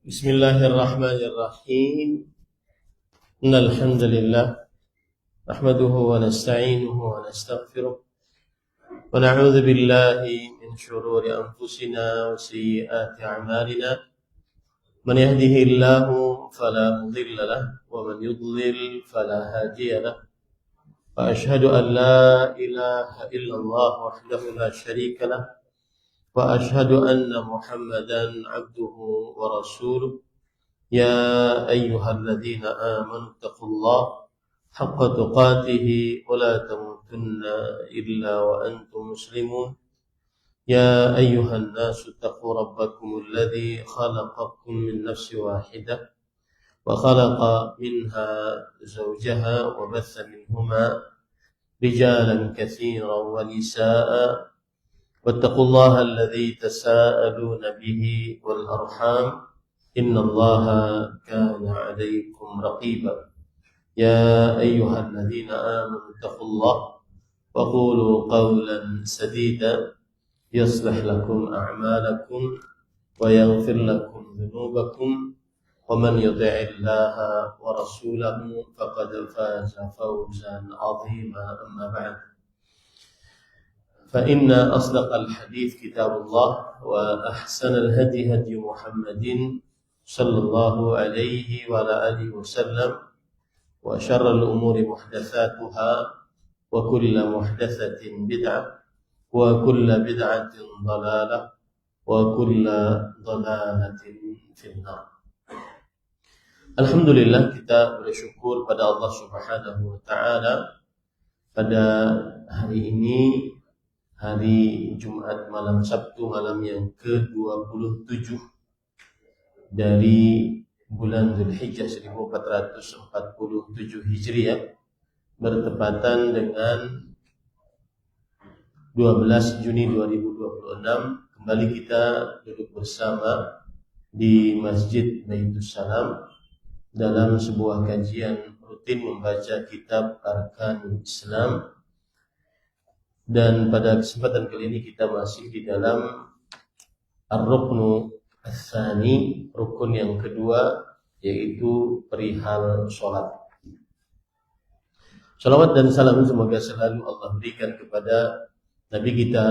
Bismillahirrahmanirrahim. Innal hamdalillah nahmaduhu wa nasta'inuhu wa nastaghfiruh wa na'udzu billahi min shururi anfusina wa sayyiati a'malina. Man yahdihillahu fala mudilla lahu wa man yudlil fala hadiya lahu. Wa ashhadu an la ilaha illallah wahdahu la syarika lahu wa ashhadu anna Muhammadan 'abduhu wa rasuluh. Ya ayyuhalladzina amanu taqullaha haqqa tuqatih wa la tamutunna illa wa antum muslimun. Ya ayyuhan nasu taqu rabbakumul ladzi khalaqakum min nafsin wahidah wa khalaqa minha zawjaha wa batha minhuma rijalan katsiran wa nisaa'a wattaqullaha alladzi tasaaluna bihi wal arham innallaha kana 'alaykum raqiba. Ya ayyuhalladzina amanu taqullaha wa qulu qawlan sadida yuslih lakum a'malakum wa yaghfir lakum dhunubakum wa man yuti'illaha wa rasulahu faqad faza fawzan 'azima. Amma ba'd. Fa inna asdaqal hadits kitabullah wa ahsanal hadi hadi Muhammadin sallallahu alaihi wa ala alihi wasallam wa syarral umuri muhdatsatuha wa kullu muhdatsatin bid'ah wa kullu bid'atin dhalalah wa kullu dhalalatin finnar. Alhamdulillah, kita bersyukur pada Allah Subhanahu wa taala pada hari ini, hari Jumat malam Sabtu, malam yang ke-27 dari bulan Dzulhijjah 1447 Hijriah, bertepatan dengan 12 Juni 2026. Kembali kita duduk bersama di Masjid Baitus Salam dalam sebuah kajian rutin membaca kitab Arkanul Islam. Dan pada kesempatan kali ini kita masih di dalam Ar-Ruknu Ats-Tsani, rukun yang kedua, yaitu perihal sholat. Salawat dan salam semoga selalu Allah berikan kepada Nabi kita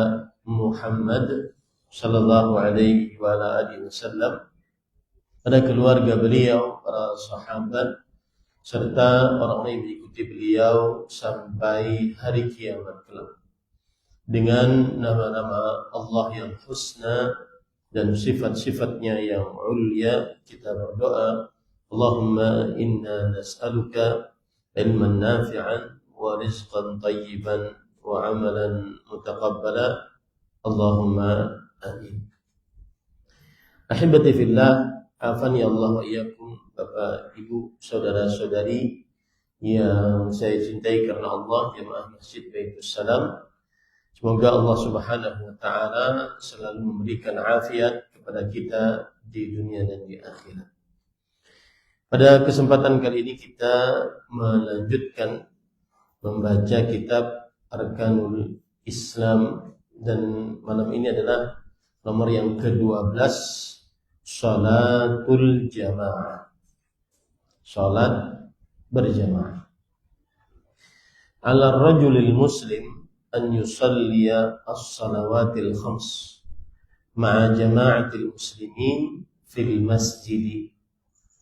Muhammad sallallahu alaihi wa alihi wasallam, pada keluarga beliau, para sahabat, serta orang-orang yang mengikuti beliau sampai hari kiamat kelak. Dengan nama-nama Allah yang husna dan sifat-sifatnya yang ulia, kita berdoa, Allahumma inna nas'aluka ilman nafi'an wa rizqan tayyiban wa amalan mutaqabbala. Allahumma amin. Ahibati fillah, afani Allah wa iyyakum, Bapak, Ibu, saudara-saudari yang saya cintai karena Allah, jemaah Masjid Baitus Salam. Semoga Allah Subhanahu wa taala selalu memberikan afiat kepada kita di dunia dan di akhirat. Pada kesempatan kali ini kita melanjutkan membaca kitab Arkanul Islam, dan malam ini adalah nomor yang ke-12, Salatul Jamaah. Salat berjamaah. Ala rajulil muslim an yusalliya as-salawatil khams ma'a jama'atil muslimin fil masjid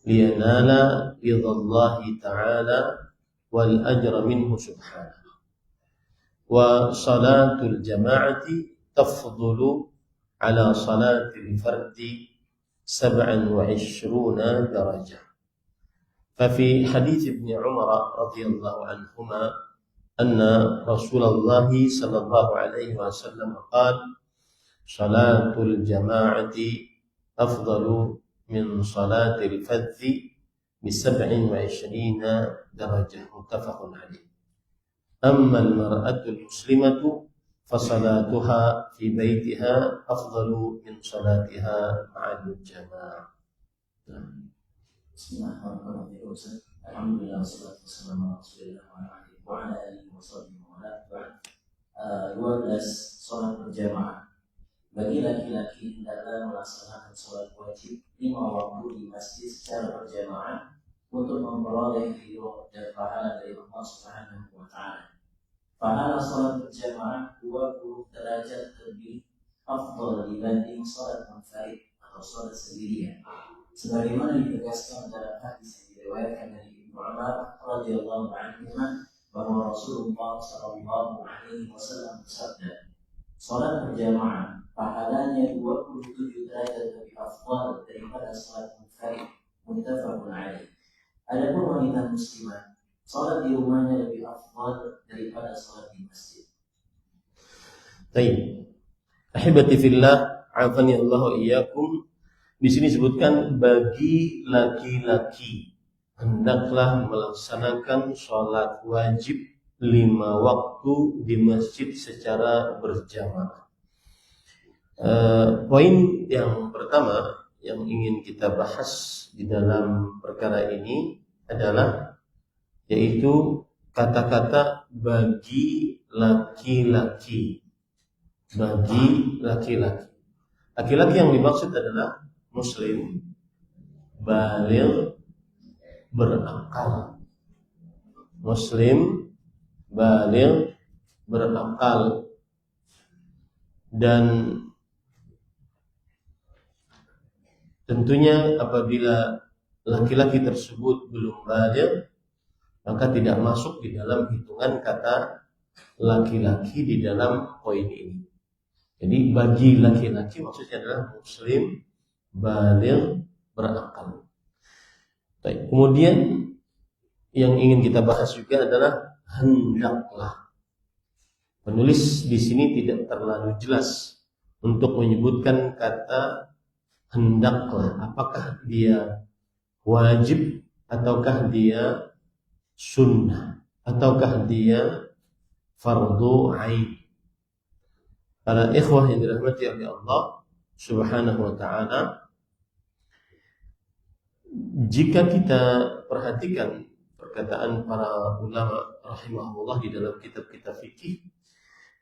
liyanala ridallahi ta'ala wal ajra minhu subhanahu. Wa salatul jama'ati tafdulu ala salatil fardi 27 darajah. Fa fi hadits Ibn Umar radhiyallahu anhuma أن رسول الله صلى الله عليه وسلم قال صلاة الجماعة أفضل من صلاة الفذ ب27 درجة. متفق عليه. أما المرأة المسلمة فصلاتها في بيتها أفضل من صلاتها مع الجماعة. بسم الله الرحمن الرحيم. الحمد لله والصلاة والسلام على رسول الله وعلى آله وصحبه ومن والاه. 12 sholat berjamaah. Bagi laki-laki hendaklah melaksanakan sholat wajib 5 waktu di masjid secara berjamaah untuk memperoleh ridho dan pahala dari Allah Subhanahu wa Ta'ala. Pahala sholat berjamaah 20 derajat lebih afdal dibanding sholat munfarid atau sholat sendirian. Sebagaimana ditegaskan dalam hadis yang diriwayatkan dari Ibnu Umar radhiyallahu anhu bahwa Rasulullah sallallahu alaihi wasallam bersabda, sholat berjamaah pahalanya 27 derajat lebih afdal daripada sholat munfarid. Muttafaqun alaih. Adapun wanita muslimah, sholat di rumahnya lebih afdal daripada sholat di masjid. Baik. Ahibati fillah, afani Allah wa iyyakum. Di sini disebutkan bagi laki-laki hendaklah melaksanakan sholat wajib 5 waktu di masjid secara berjamaah. Poin yang pertama yang ingin kita bahas di dalam perkara ini adalah yaitu kata-kata bagi laki-laki. Bagi laki-laki. Laki-laki yang dimaksud adalah muslim, baligh, berakal. Muslim, baligh, berakal. Dan tentunya apabila laki-laki tersebut belum baligh, maka tidak masuk di dalam hitungan kata laki-laki di dalam poin ini. Jadi bagi laki-laki maksudnya adalah muslim, baligh, berakal. Baik. Kemudian yang ingin kita bahas juga adalah hendaklah. Penulis di sini tidak terlalu jelas untuk menyebutkan kata hendaklah. Apakah dia wajib ataukah dia sunnah ataukah dia fardu ain. Para ikhwah yang dirahmati oleh Allah Subhanahu wa ta'ala, jika kita perhatikan perkataan para ulama rahimahullah di dalam kitab-kitab fikih,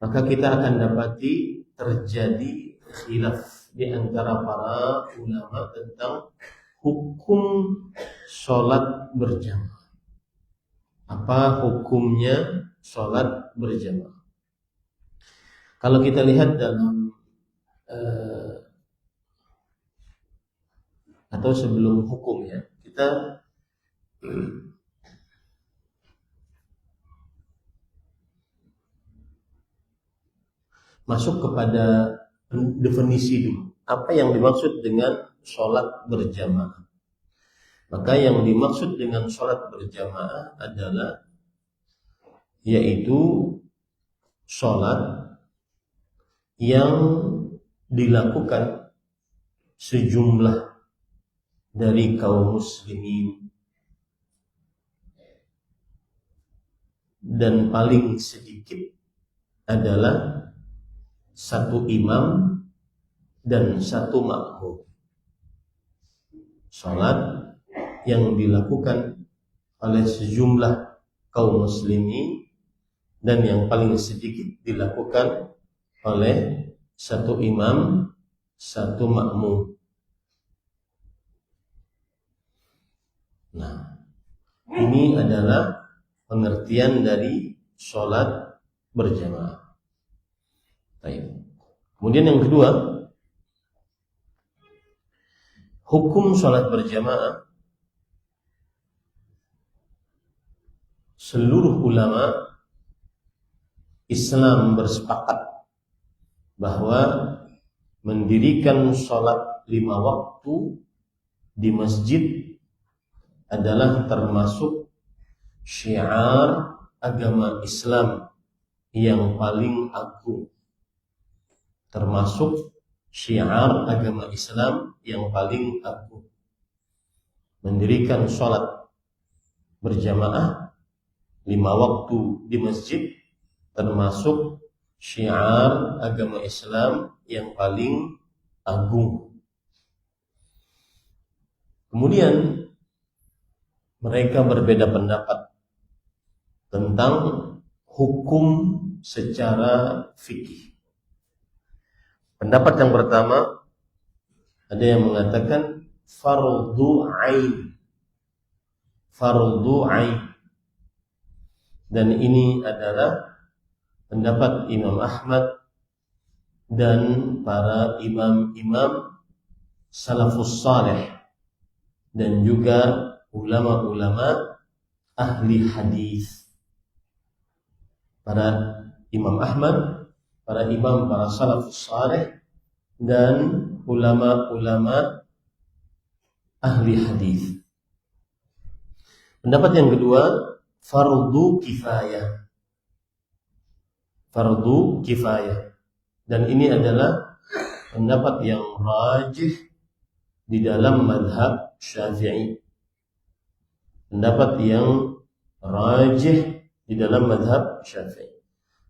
maka kita akan dapati terjadi khilaf di antara para ulama tentang hukum sholat berjamaah. Apa hukumnya sholat berjamaah? Kalau kita lihat dalam atau sebelum hukumnya, kita masuk kepada definisi dulu. Apa yang dimaksud dengan sholat berjamaah? Maka yang dimaksud dengan sholat berjamaah adalah yaitu sholat yang dilakukan sejumlah dari kaum muslimin dan paling sedikit adalah satu imam dan satu makmum. Salat yang dilakukan oleh sejumlah kaum muslimin dan yang paling sedikit dilakukan oleh satu imam, satu makmum. Nah, ini adalah pengertian dari sholat berjamaah. Baik. Kemudian yang kedua, hukum sholat berjamaah. Seluruh ulama Islam bersepakat bahwa mendirikan sholat 5 waktu di masjid adalah termasuk syiar agama Islam yang paling agung. Termasuk syiar agama Islam yang paling agung. Mendirikan sholat berjamaah 5 waktu di masjid termasuk syiar agama Islam yang paling agung. Kemudian mereka berbeda pendapat tentang hukum secara fikih. Pendapat yang pertama, ada yang mengatakan fardu ain. Fardu ain. Dan ini adalah pendapat Imam Ahmad dan para imam-imam salafus saleh dan juga ulama-ulama ahli hadis. Para Imam Ahmad, para imam, para salafus saleh dan ulama-ulama ahli hadis. Pendapat yang kedua, fardu kifayah. Fardu kifayah. Dan ini adalah pendapat yang rajih di dalam madhab Syafi'i. Pendapat yang rajih di dalam madhab Syafi'i.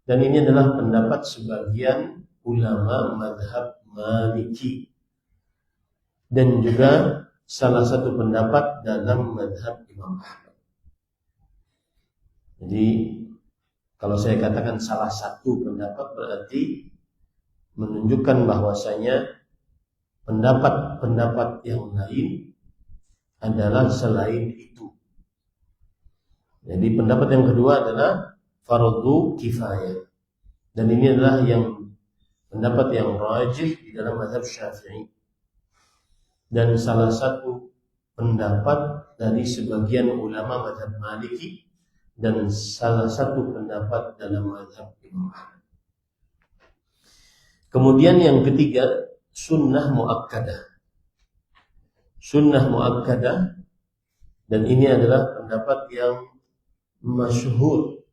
Dan ini adalah pendapat sebagian ulama madhab Maliki. Dan juga salah satu pendapat dalam madhab Imam Ahmad. Jadi kalau saya katakan salah satu pendapat berarti menunjukkan bahwasanya pendapat-pendapat yang lain adalah selain itu. Jadi pendapat yang kedua adalah fardu kifayah. Dan ini adalah pendapat yang rajih di dalam mazhab Syafi'i. Dan salah satu pendapat dari sebagian ulama mazhab Maliki dan salah satu pendapat dalam mazhab Imam Ahmad. Kemudian yang ketiga, sunnah muakkadah. Sunnah muakkadah, dan ini adalah pendapat yang masyhur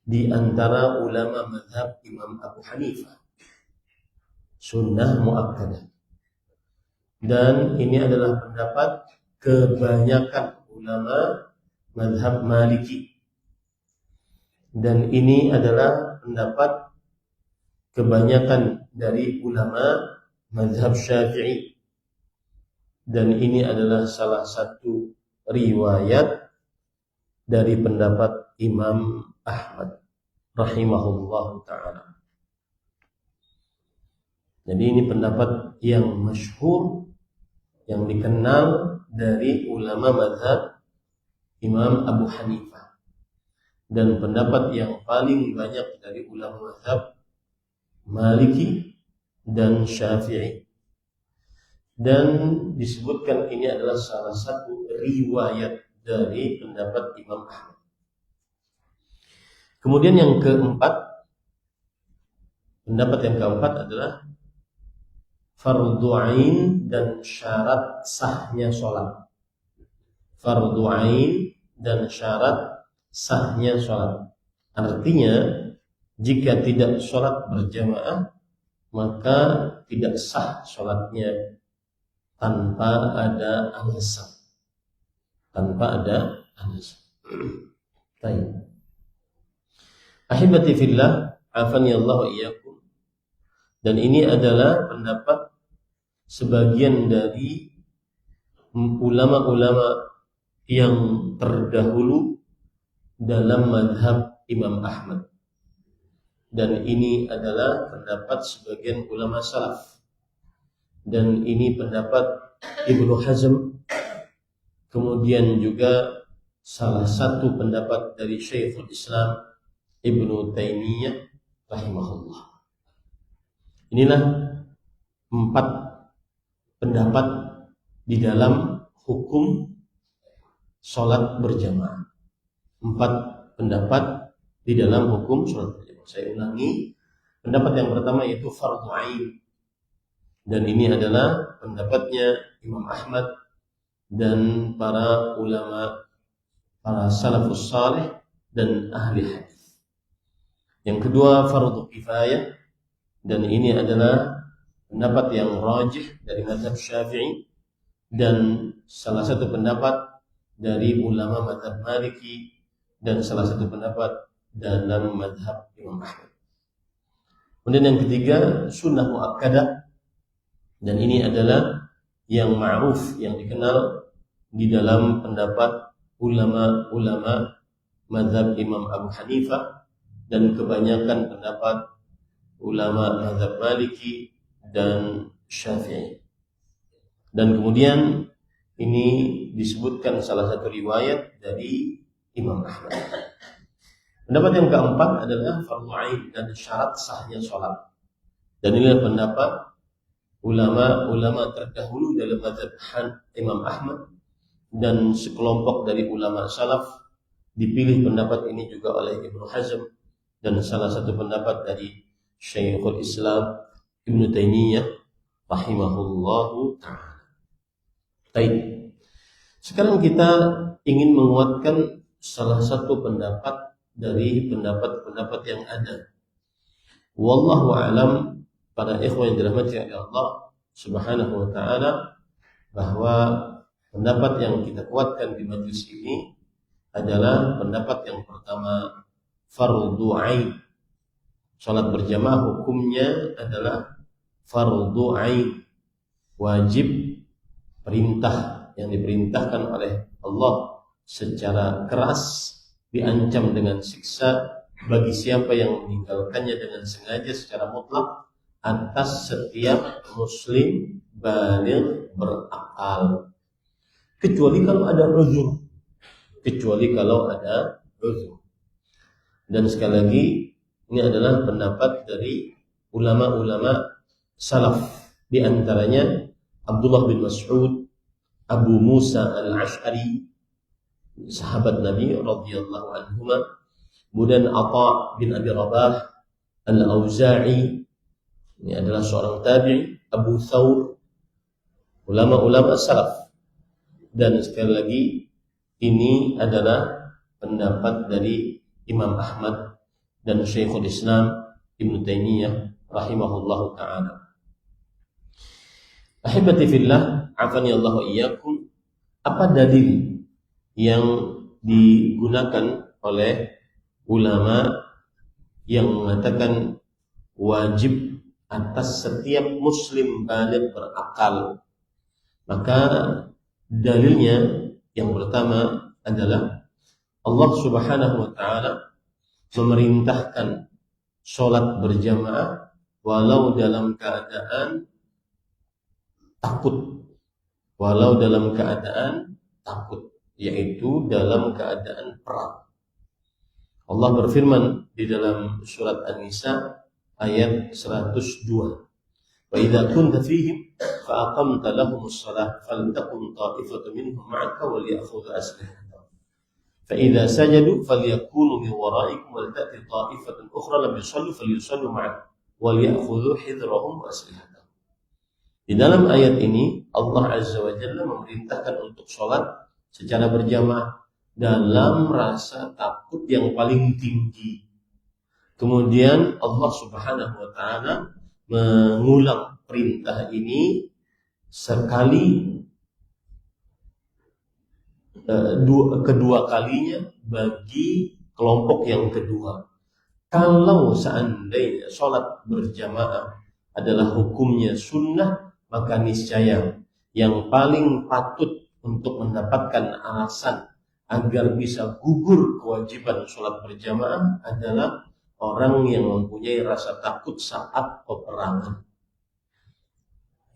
di antara ulama mazhab Imam Abu Hanifah. Sunnah muakkadah. Dan ini adalah pendapat kebanyakan ulama mazhab Maliki. Dan ini adalah pendapat kebanyakan dari ulama mazhab Syafi'i. Dan ini adalah salah satu riwayat dari pendapat Imam Ahmad rahimahullahu ta'ala. Jadi ini pendapat yang masyhur, yang dikenal dari ulama mazhab Imam Abu Hanifah. Dan pendapat yang paling banyak dari ulama mazhab Maliki dan Syafi'i. Dan disebutkan ini adalah salah satu riwayat dari pendapat Imam Ahmad. Kemudian yang keempat, pendapat yang keempat adalah fardu ain dan syarat sahnya sholat. Fardu ain dan syarat sahnya sholat. Artinya, jika tidak sholat berjamaah, maka tidak sah sholatnya tanpa ada alasan. Tanpa ada alasan. Baik. Ahibati fillah, afani Allah wa iyyakum. Dan ini adalah pendapat sebagian dari ulama-ulama yang terdahulu dalam madhab Imam Ahmad. Dan ini adalah pendapat sebagian ulama salaf. Dan ini pendapat Ibnu Hazm. Kemudian juga salah satu pendapat dari Syekhul Islam Ibnu Taimiyah rahimahullah. Inilah 4 pendapat di dalam hukum sholat berjamaah. 4 pendapat di dalam hukum sholat berjamaah. Saya ulangi, pendapat yang pertama yaitu fardu ain. Dan ini adalah pendapatnya Imam Ahmad dan para ulama, para salafus salih dan ahli hadis. Yang kedua fardu kifayah, dan ini adalah pendapat yang rajih dari mazhab Syafi'i dan salah satu pendapat dari ulama mazhab Maliki dan salah satu pendapat dalam mazhab Imam Ahmad. Kemudian yang ketiga sunnah muakkadah, dan ini adalah yang ma'ruf, yang dikenal di dalam pendapat ulama-ulama mazhab Imam Abu Hanifah dan kebanyakan pendapat ulama mazhab Maliki dan Syafi'i. Dan kemudian ini disebutkan salah satu riwayat dari Imam Ahmad. Pendapat yang keempat adalah fardhu ain dan syarat sahnya sholat. Dan inilah pendapat ulama-ulama terdahulu dalam mazhab Imam Ahmad dan sekelompok dari ulama salaf. Dipilih pendapat ini juga oleh Ibnu Hazm dan salah satu pendapat dari Syekhul Islam Ibnu Taimiyah rahimahullahu ta'ala. Baik. Sekarang kita ingin menguatkan salah satu pendapat dari pendapat-pendapat yang ada. Wallahu a'lam, para ikhwan yang dirahmati oleh Allah Subhanahu wa taala, bahwa pendapat yang kita kuatkan di majelis ini adalah pendapat yang pertama, fardhu ain. Salat berjamaah hukumnya adalah fardhu ain, wajib, perintah yang diperintahkan oleh Allah secara keras, diancam dengan siksa bagi siapa yang meninggalkannya dengan sengaja secara mutlak atas setiap muslim baligh berakal, kecuali kalau ada uzur. Dan sekali lagi, ini adalah pendapat dari ulama-ulama salaf, di antaranya Abdullah bin Mas'ud, Abu Musa al-Ash'ari, sahabat Nabi radhiyallahu anhuma, kemudian Atha bin Abi Rabah al-Auza'i, ini adalah seorang tabi'i, Abu Thawr, ulama-ulama salaf. Dan sekali lagi, ini adalah pendapat dari Imam Ahmad dan Syekhul Islam Ibnu Taimiyah rahimahullahu ta'ala. Ahibati fillah, afani Allah wa iyyakum, apa dalil yang digunakan oleh ulama yang mengatakan wajib atas setiap muslim baligh berakal? Maka dalilnya yang pertama adalah Allah Subhanahu wa taala memerintahkan sholat berjamaah walau dalam keadaan takut, yaitu dalam keadaan perang. Allah berfirman di dalam surat An-Nisa ayat 102, wa idza kunta fihim fa aqamta lahumus shalah faltaqum ta'ifatun minhum ma'aka wal ya'khudhu aslihatahum fa idza sajadu falyakunu min wara'ikum wal ta'ti ta'ifatun ukhra lam yusallu falyusallu ma'ak wal ya'khudhu hidrahum wa aslihatahum. Di dalam ayat ini Allah Azza wa Jalla memerintahkan untuk sholat secara berjamaah dalam rasa takut yang paling tinggi. Kemudian Allah Subhanahu wa taala mengulang perintah ini sekali, kedua kalinya bagi kelompok yang kedua. Kalau seandainya sholat berjamaah adalah hukumnya sunnah, maka niscaya yang paling patut untuk mendapatkan alasan agar bisa gugur kewajiban sholat berjamaah adalah orang yang mempunyai rasa takut saat peperangan.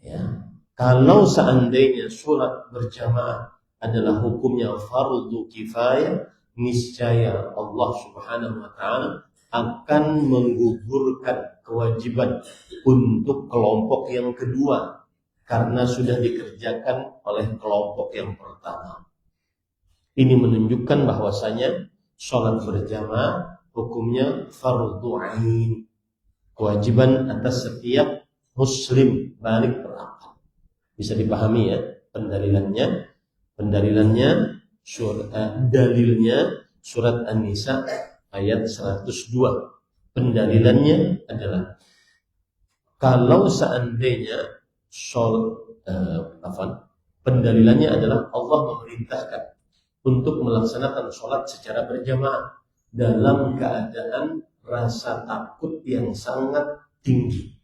Ya. Kalau seandainya sholat berjamaah adalah hukumnya fardhu kifayah, niscaya Allah Subhanahu wa taala akan menggugurkan kewajiban untuk kelompok yang kedua karena sudah dikerjakan oleh kelompok yang pertama. Ini menunjukkan bahwasanya sholat berjamaah hukumnya fardhu ain, kewajiban atas setiap muslim baligh berakal. Bisa dipahami ya pendalilannya? Dalilnya surat An-Nisa ayat 102. Pendalilannya adalah kalau seandainya pendalilannya adalah Allah memerintahkan untuk melaksanakan sholat secara berjamaah dalam keadaan rasa takut yang sangat tinggi.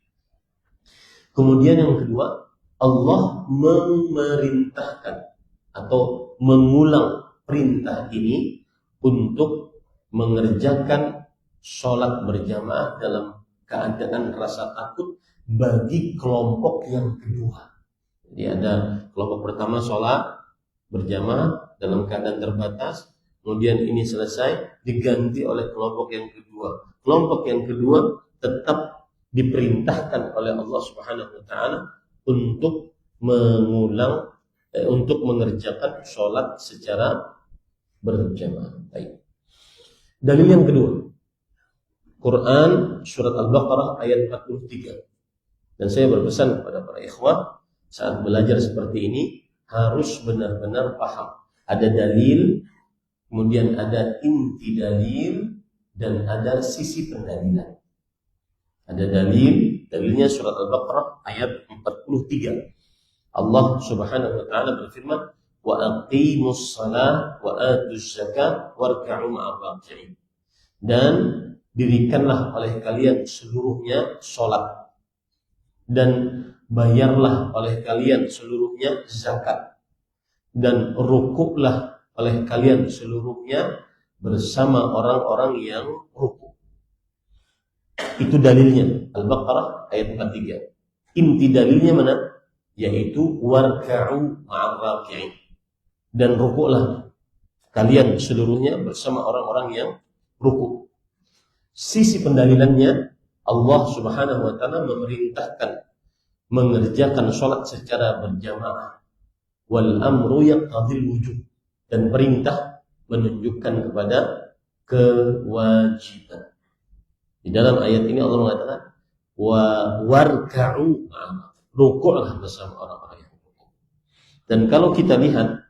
Kemudian yang kedua, Allah memerintahkan atau mengulang perintah ini untuk mengerjakan sholat berjamaah dalam keadaan rasa takut bagi kelompok yang kedua. Jadi ada kelompok pertama sholat berjamaah dalam keadaan terbatas, kemudian ini selesai diganti oleh kelompok yang kedua. Kelompok yang kedua tetap diperintahkan oleh Allah Subhanahu wa taala untuk untuk mengerjakan sholat secara berjamaah. Baik. Dalil yang kedua, Quran surat Al-Baqarah ayat 43. Dan saya berpesan kepada para ikhwah saat belajar seperti ini harus benar-benar paham. Ada dalil, kemudian ada inti dalil, dan ada sisi pendalilan. Ada dalilnya surat Al-Baqarah ayat 43. Allah Subhanahu wa taala berfirman, "Wa aqimus shalah wa atuz zakat warka'u ma'ar raki'in." Dan dirikanlah oleh kalian seluruhnya sholat, dan bayarlah oleh kalian seluruhnya zakat, dan rukuklah oleh kalian seluruhnya bersama orang-orang yang rukuk. Itu dalilnya Al-Baqarah ayat 43. Inti dalilnya mana? Yaitu warka'u ma'ar raki'in, dan rukuklah kalian seluruhnya bersama orang-orang yang rukuk. Sisi pendalilannya, Allah Subhanahu wa taala memerintahkan mengerjakan sholat secara berjamaah. Wal amru yaqtadil wujub, dan perintah menunjukkan kepada kewajiban. Di dalam ayat ini Allah mengatakan wa warka'u, rukuklah bersama orang-orang yang rukuk. Dan kalau kita lihat,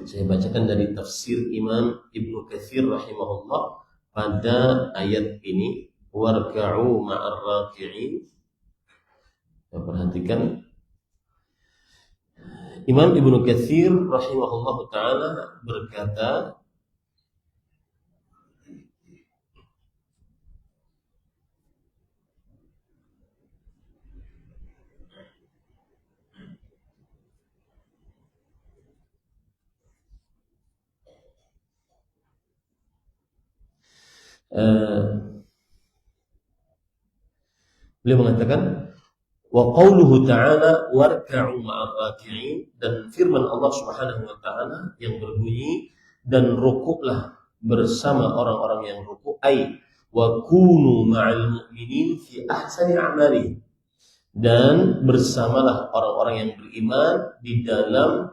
saya bacakan dari tafsir Imam Ibnu Katsir rahimahullah pada ayat ini, warka'u ma'ar raki'in. Kita perhatikan Imam Ibnu Katsir rahimahullah ta'ala berkata, beliau mengatakan wa qauluhu ta'ala warka'u ma'ar raki'in, dan firman Allah Subhanahu wa taala yang berbunyi dan rukuklah bersama orang-orang yang rukuk, ai wa kunu ma'al mu'minin fi ahsani a'malihim, dan bersamalah orang-orang yang beriman di dalam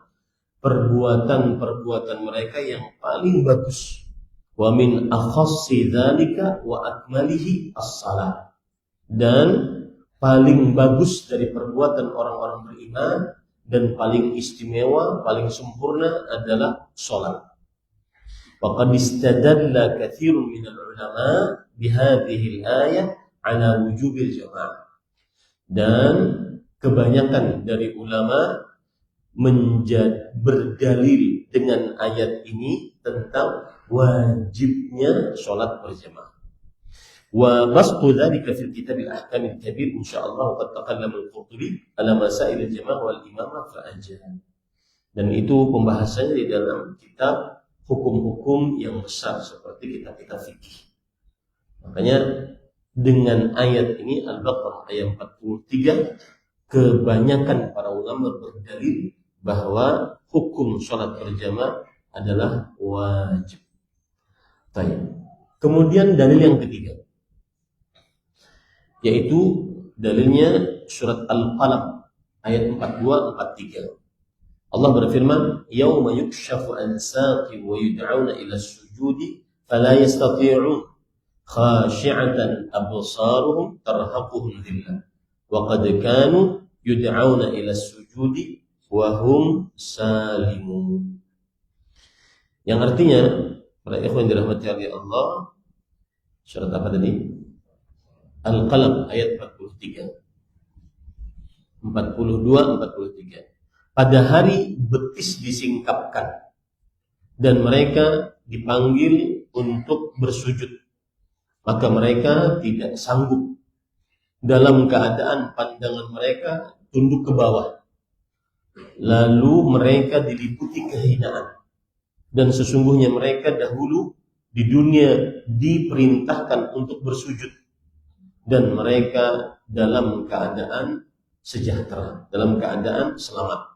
perbuatan-perbuatan mereka yang paling bagus. Wa min akhassi dzalika wa akmalihi as-salat, dan paling bagus dari perbuatan orang-orang beriman dan paling istimewa, paling sempurna adalah sholat. Faqad istadalla katsirun minal ulama bihadhihi al-ayah ala wujubil jamaah. Dan kebanyakan dari ulama berdalil dengan ayat ini tentang wajibnya sholat berjamaah. Wa bastu dzalika fil kitab al-ahkam al-kabir insyaallah qad taqallama al-Qurtubi ala masail al-jamaah wal imamah fa ajran. Dan itu pembahasannya di dalam kitab hukum-hukum yang besar seperti kitab-kitab fikih. Makanya dengan ayat ini Al-Baqarah ayat 43, kebanyakan para ulama berdalil bahwa hukum sholat berjamaah adalah wajib. Baik. Kemudian dalil yang ketiga, yaitu dalilnya surat Al-Qalam ayat 42-43. Allah berfirman, "Yauma yukshafu an saqin wa yud'auna ila as-sujudi fala yastati'un khashi'atan absaruhum tarhaquhum dhillah wa qad kanu yud'auna ila as-sujudi wa hum salimun." Yang artinya, para ikhwan dirahmati oleh Allah, surat apa tadi? Al-Qalam ayat 42-43. Pada hari betis disingkapkan dan mereka dipanggil untuk bersujud, maka mereka tidak sanggup, dalam keadaan pandangan mereka tunduk ke bawah, lalu mereka diliputi kehinaan, dan sesungguhnya mereka dahulu di dunia diperintahkan untuk bersujud dan mereka dalam keadaan sejahtera, dalam keadaan selamat.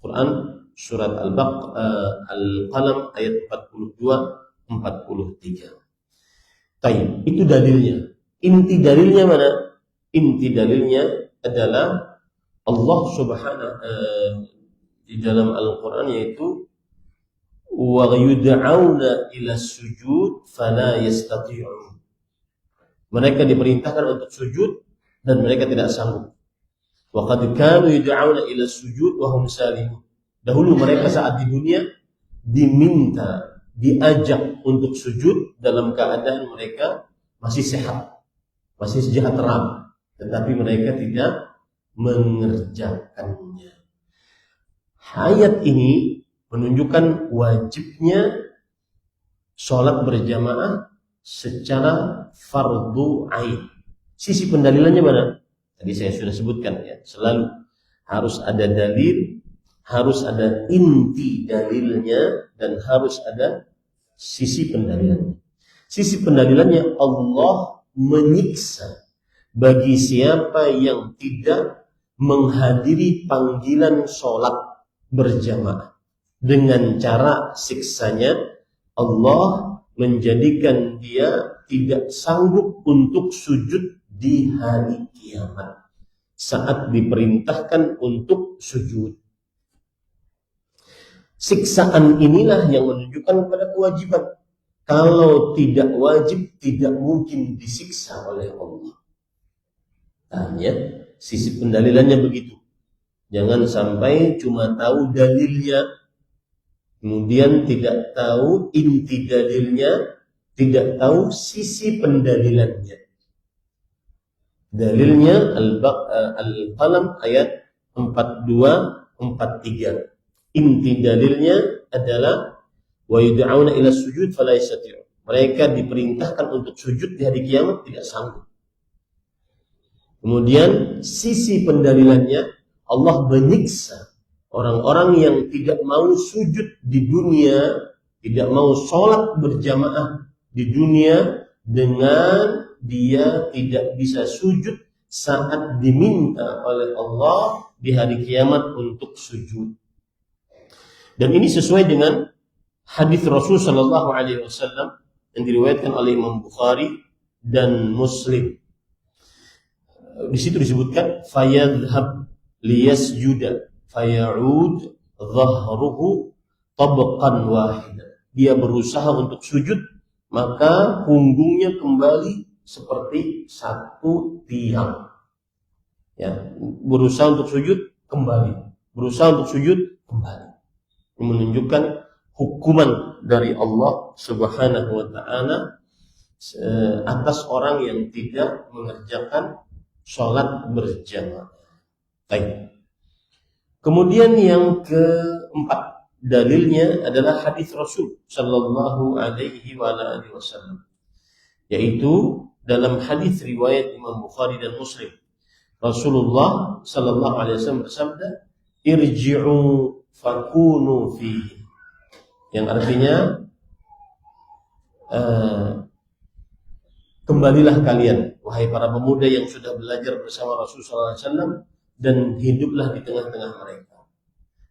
Quran surat Al-Qalam ayat 42-43. Taib, itu dalilnya. Inti dalilnya mana? Inti dalilnya adalah Allah Subhanahu di dalam Al-Quran, yaitu wa yud'auna ila sujud fala yastati'un. Mereka diperintahkan untuk sujud dan mereka tidak sanggup. Wa qad kanu yud'auna ila sujud wa hum salimun. Dahulu mereka saat di dunia diminta, diajak untuk sujud dalam keadaan mereka masih sehat, masih sejahtera, tetapi mereka tidak mengerjakannya. Ayat ini menunjukkan wajibnya sholat berjamaah secara fardu ain. Sisi pendalilannya mana? Tadi saya sudah sebutkan ya, selalu harus ada dalil, harus ada inti dalilnya, dan harus ada sisi pendalilannya. Sisi pendalilannya, Allah menyiksa bagi siapa yang tidak menghadiri panggilan sholat berjamaah. Dengan cara siksanya, Allah menjadikan dia tidak sanggup untuk sujud di hari kiamat saat diperintahkan untuk sujud. Siksaan inilah yang menunjukkan kepada kewajiban. Kalau tidak wajib, tidak mungkin disiksa oleh Allah. Tanya, sisi pendalilannya begitu. Jangan sampai cuma tahu dalilnya, kemudian tidak tahu inti dalilnya, tidak tahu sisi pendalilannya. Dalilnya Al-Qalam ayat 42-43. Inti dalilnya adalah wa yud'auna ila sujud fala yastati'un. Mereka diperintahkan untuk sujud di hari kiamat, tidak sanggup. Kemudian sisi pendalilannya, Allah menyiksa orang-orang yang tidak mau sujud di dunia, tidak mau sholat berjamaah di dunia, dengan dia tidak bisa sujud saat diminta oleh Allah di hari kiamat untuk sujud. Dan ini sesuai dengan hadis Rasul Shallallahu Alaihi Wasallam yang diriwayatkan oleh Imam Bukhari dan Muslim. Di situ disebutkan fayadhhab liyasjuda faya'ud dhahruhu tabqan wahidan. Dia berusaha untuk sujud, maka punggungnya kembali seperti satu tiang. Ya, berusaha untuk sujud kembali, berusaha untuk sujud kembali. Ini menunjukkan hukuman dari Allah Subhanahu wa Ta'ala atas orang yang tidak mengerjakan sholat berjamaah. Baik. Kemudian yang keempat, dalilnya adalah hadis Rasul Sallallahu Alaihi Wasallam, yaitu dalam hadis riwayat Imam Bukhari dan Muslim. Rasulullah Sallallahu Alaihi Wasallam bersabda, irji'u fakunu fihi, yang artinya kembalilah kalian wahai para pemuda yang sudah belajar bersama Rasulullah SAW dan hiduplah di tengah-tengah mereka.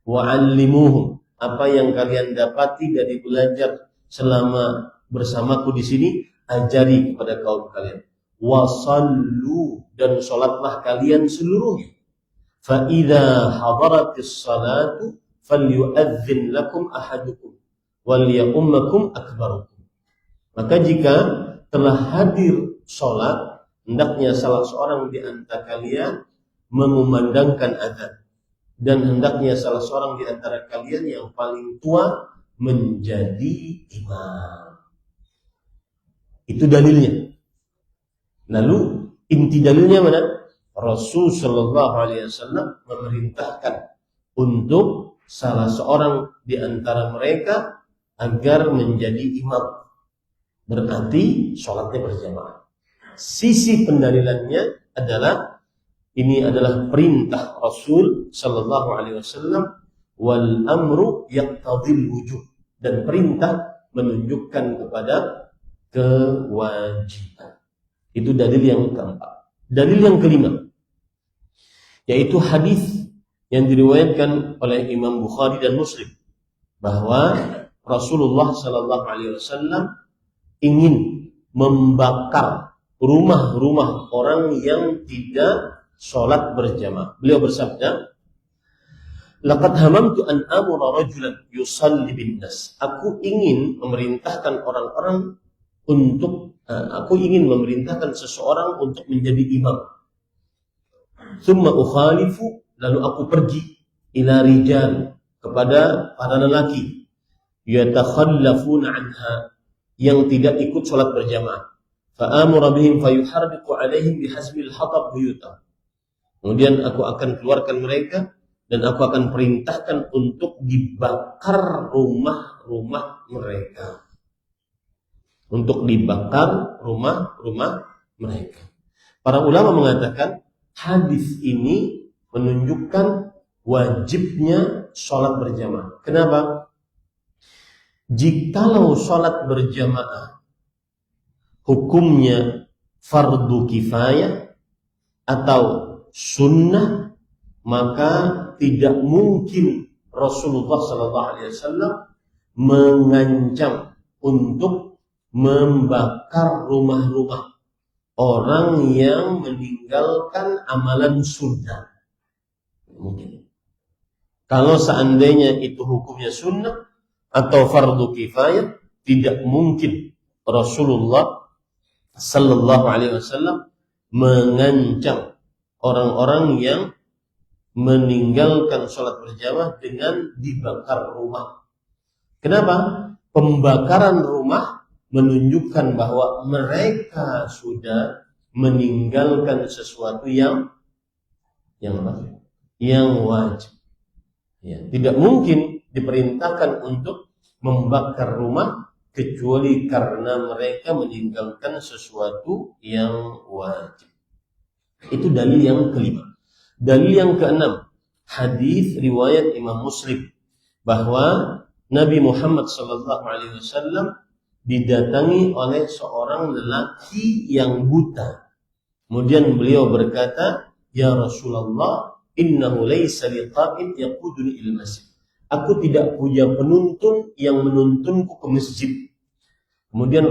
Wa'allimuhum, apa yang kalian dapati dari belajar selama bersamaku di sini, ajari kepada kaum kalian. Wasallu, dan sholatlah kalian seluruhnya. Fa idza hadaratis salatu falyu'adzin lakum ahadukum wal ya'ummakum akbarukum. Maka jika telah hadir sholat, hendaknya salah seorang di antara kalian mengumandangkan azan, dan hendaknya salah seorang di antara kalian yang paling tua menjadi imam. Itu dalilnya. Lalu inti dalilnya mana? Rasul Shallallahu Alaihi Wasallam memerintahkan untuk salah seorang di antara mereka agar menjadi imam. Berarti sholatnya berjamaah. Sisi pendalilannya adalah, ini adalah perintah Rasul Sallallahu Alaihi Wasallam, wal amru yaqtadil wujub, dan perintah menunjukkan kepada kewajiban. Itu dalil yang keempat. Dalil yang kelima, yaitu hadis yang diriwayatkan oleh Imam Bukhari dan Muslim, bahwa Rasulullah Sallallahu Alaihi Wasallam ingin membakar rumah-rumah orang yang tidak sholat berjamaah. Beliau bersabda, "Laqad hamamtu an amura rajulan yusalli bin nas." Aku ingin memerintahkan orang-orang aku ingin memerintahkan seseorang untuk menjadi imam. Tsumma ukhalifu, lalu aku pergi ila rijal, kepada para lelaki, yatakhallafuna anha, yang tidak ikut sholat berjamaah. Fa'amura bihim fayuharriqu alaihim bihasbil hatab buyutah. Kemudian aku akan keluarkan mereka dan aku akan perintahkan untuk dibakar rumah-rumah mereka. Untuk dibakar rumah-rumah mereka. Para ulama mengatakan hadis ini menunjukkan wajibnya sholat berjamaah. Kenapa? Jikalau sholat berjamaah hukumnya fardu kifayah atau sunnah, maka tidak mungkin Rasulullah SAW mengancam untuk membakar rumah-rumah orang yang meninggalkan amalan sunnah. Mungkin. Kalau seandainya itu hukumnya sunnah atau fardu kifayah, tidak mungkin Rasulullah Sallallahu Alaihi Wasallam mengancam orang-orang yang meninggalkan sholat berjamaah dengan dibakar rumah. Kenapa? Pembakaran rumah menunjukkan bahwa mereka sudah meninggalkan sesuatu yang wajib. Ya, tidak mungkin diperintahkan untuk membakar rumah kecuali karena mereka meninggalkan sesuatu yang wajib. Itu dalil yang kelima. Dalil yang keenam, hadis riwayat Imam Muslim, bahwa Nabi Muhammad SAW didatangi oleh seorang lelaki yang buta. Kemudian beliau berkata, "Ya Rasulullah, innahu laysa liqa'id yaquduni il masjid." Aku tidak punya penuntun yang menuntunku ke masjid. Kemudian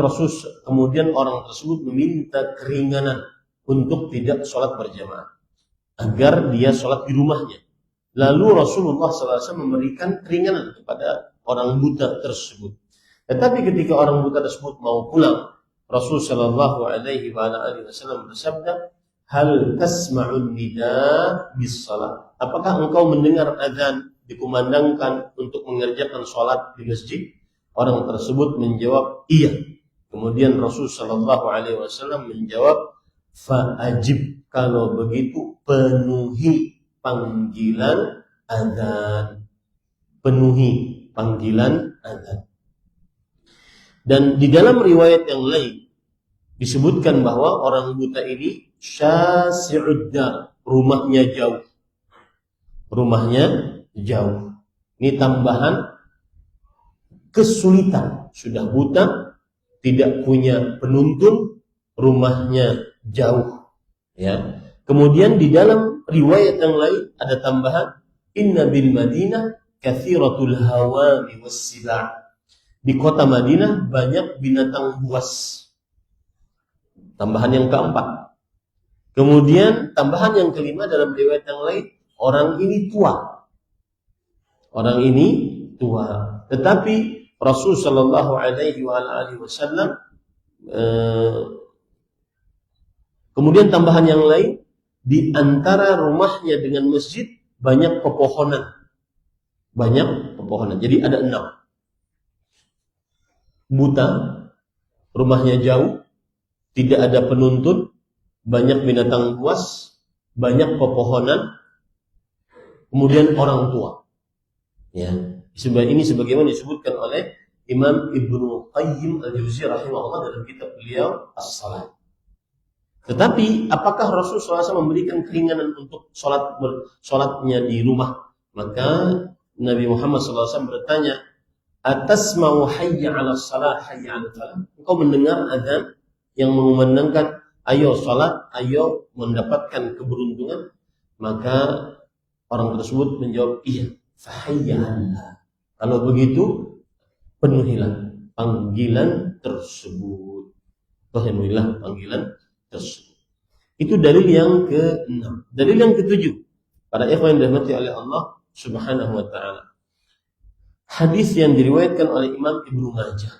orang tersebut meminta keringanan untuk tidak sholat berjamaah, agar dia sholat di rumahnya. Lalu Rasulullah SAW memberikan keringanan kepada orang buta tersebut. Tetapi ketika orang buta tersebut mau pulang, Rasulullah SAW bersabda, "Hal tasma'un nida bis salat?" Apakah engkau mendengar azan dikumandangkan untuk mengerjakan sholat di masjid? Orang tersebut menjawab, "Iya." Kemudian Rasulullah SAW menjawab, "Fa'ajib, kalau begitu penuhi panggilan azan." Penuhi panggilan azan. Dan di dalam riwayat yang lain disebutkan bahwa orang buta ini syasi'ud dar, rumahnya jauh. Rumahnya jauh. Ini tambahan kesulitan. Sudah buta, tidak punya penuntun, rumahnya jauh. Ya. Kemudian di dalam riwayat yang lain ada tambahan, "Inna bil Madinah katsiratul hawami was-siba'." Di kota Madinah banyak binatang buas. Tambahan yang keempat. Kemudian tambahan yang kelima dalam riwayat yang lain, orang ini tua. Orang ini tua. Tetapi Rasul Shallallahu Alaihi Wasallam kemudian tambahan yang lain, di antara rumahnya dengan masjid banyak pepohonan. Banyak pepohonan. Jadi ada 6. Buta, rumahnya jauh, tidak ada penuntun, banyak binatang buas, banyak pepohonan, kemudian orang tua. Ya, ini sebagaimana disebutkan oleh Imam Ibnu Qayyim al-Jauziyah rahimahullah dalam kitab beliau As-Salat. Tetapi apakah Rasulullah SAW memberikan keringanan untuk sholatnya di rumah? Maka Nabi Muhammad SAW bertanya, atasma'u hayya 'alas shalah hayya 'alal falah. Engkau mendengar azan yang mengumandangkan ayo salat, ayo mendapatkan keberuntungan, maka orang tersebut menjawab iya, fahayya 'alaiha. Kalau begitu penuhilah panggilan tersebut. Penuhilah panggilan tersebut. Itu dalil yang ke-6. Dalil yang ke-7. Para ikhwan yang dirahmati oleh Allah Subhanahu wa taala. Hadis yang diriwayatkan oleh Imam Ibnu Majah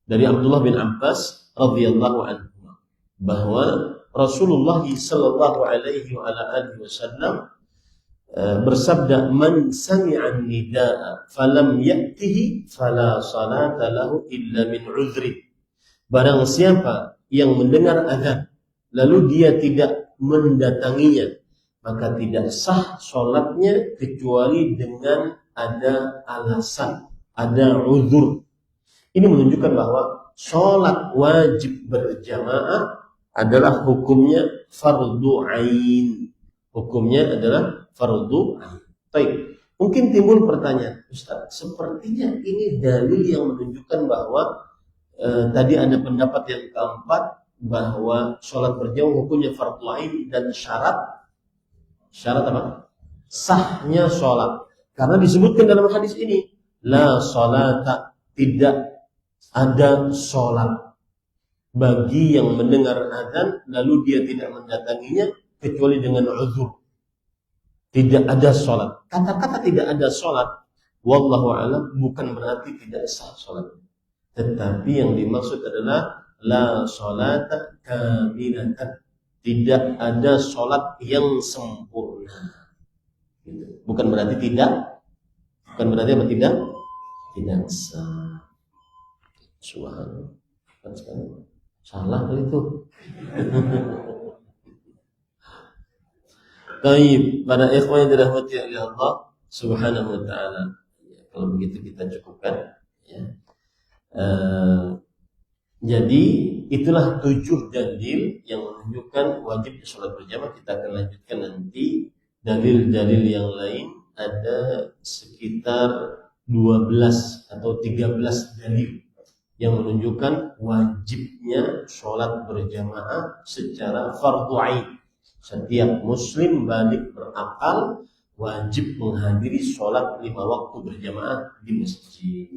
dari Abdullah bin Abbas radhiyallahu anhu bahwa Rasulullah sallallahu alaihi wa ala alihi wasallam bersabda, man sami'a nidaa falam ya'tihi fala salata lahu illa min uzri. Barang siapa yang mendengar azan lalu dia tidak mendatanginya, maka tidak sah sholatnya kecuali dengan ada alasan, ada uzur. Ini menunjukkan bahwa sholat wajib berjamaah adalah hukumnya fardu ain. Hukumnya adalah fardu ain. Baik, mungkin timbul pertanyaan, Ustaz, sepertinya ini dalil yang menunjukkan bahwa tadi ada pendapat yang keempat bahwa sholat berjamaah hukumnya fardu ain dan syarat apa? Sahnya sholat. Karena disebutkan dalam hadis ini, la sholata, tidak ada sholat bagi yang mendengar azan lalu dia tidak mendatanginya kecuali dengan uzur. Tidak ada sholat. Kata-kata tidak ada sholat, wallahu a'lam, bukan berarti tidak sah sholat. Tetapi yang dimaksud adalah la sholata kamilatan. Tidak ada sholat yang sempurna. Bukan berarti tidak. Bukan berarti apa tidak? Tidak sah. Subhanallah. Salah kali itu. Baik, para ikhwan yang dirahmati oleh Allah Subhanahu wa taala. Kalau begitu kita cukupkan ya. Jadi itulah 7 dalil yang menunjukkan wajib sholat berjamaah. Kita akan lanjutkan nanti dalil-dalil yang lain, ada sekitar 12 atau 13 dalil yang menunjukkan wajibnya sholat berjamaah secara fardu ain. Setiap muslim balik berakal wajib menghadiri sholat 5 waktu berjamaah di masjid.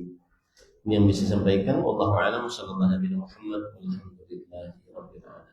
Ini yang bisa disampaikan. Wallahu a'lam. Sallallahu alaihi wa sallam. Alhamdulillahirabbil alamin.